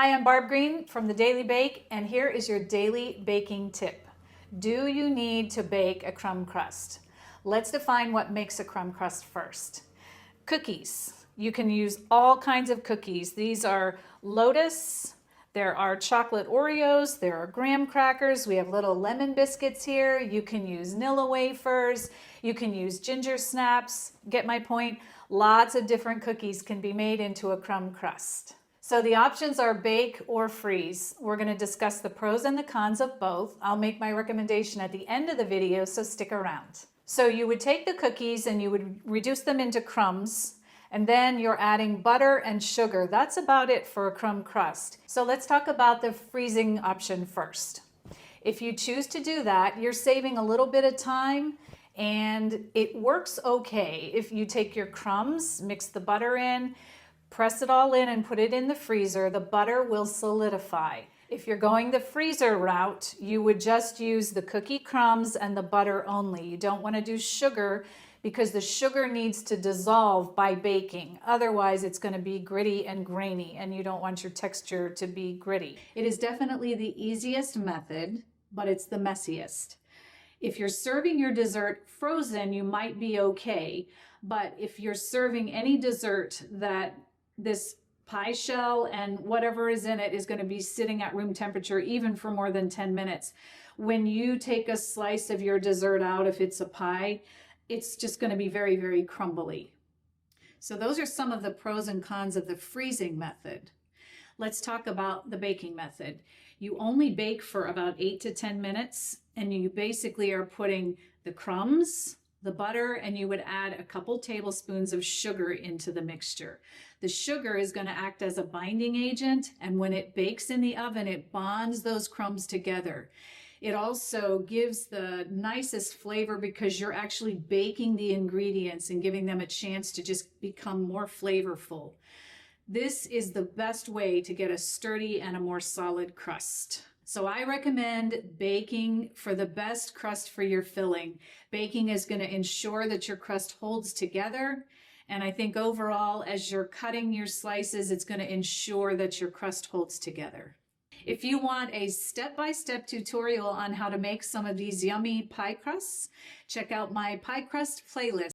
Hi, I'm Barb Green from The Daily Bake, and here is your daily baking tip. Do you need to bake a crumb crust? Let's define what makes a crumb crust first. Cookies. You can use all kinds of cookies. These are Lotus, there are chocolate Oreos, there are graham crackers, we have little lemon biscuits here. You can use Nilla wafers, you can use ginger snaps. Get my point? Lots of different cookies can be made into a crumb crust. So the options are bake or freeze. We're going to discuss the pros and the cons of both. I'll make my recommendation at the end of the video, so stick around. So you would take the cookies and you would reduce them into crumbs, and then you're adding butter and sugar. That's about it for a crumb crust. So let's talk about the freezing option first. If you choose to do that, you're saving a little bit of time, and it works okay. If you take your crumbs, mix the butter in, press it all in and put it in the freezer, the butter will solidify. If you're going the freezer route, you would just use the cookie crumbs and the butter only. You don't want to do sugar because the sugar needs to dissolve by baking. Otherwise, it's going to be gritty and grainy, and you don't want your texture to be gritty. It is definitely the easiest method, but it's the messiest. If you're serving your dessert frozen, you might be okay. But if you're serving any dessert that this pie shell and whatever is in it is going to be sitting at room temperature even for more than 10 minutes. When you take a slice of your dessert out, if it's a pie, it's just going to be very, very crumbly. So those are some of the pros and cons of the freezing method. Let's talk about the baking method. You only bake for about 8 to 10 minutes, and you basically are putting the crumbs, the butter, and you would add a couple tablespoons of sugar into the mixture. The sugar is going to act as a binding agent, and when it bakes in the oven, it bonds those crumbs together. It also gives the nicest flavor because you're actually baking the ingredients and giving them a chance to just become more flavorful. This is the best way to get a sturdy and a more solid crust. So I recommend baking for the best crust for your filling. Baking is going to ensure that your crust holds together. And I think overall, as you're cutting your slices, it's going to ensure that your crust holds together. If you want a step-by-step tutorial on how to make some of these yummy pie crusts, check out my pie crust playlist.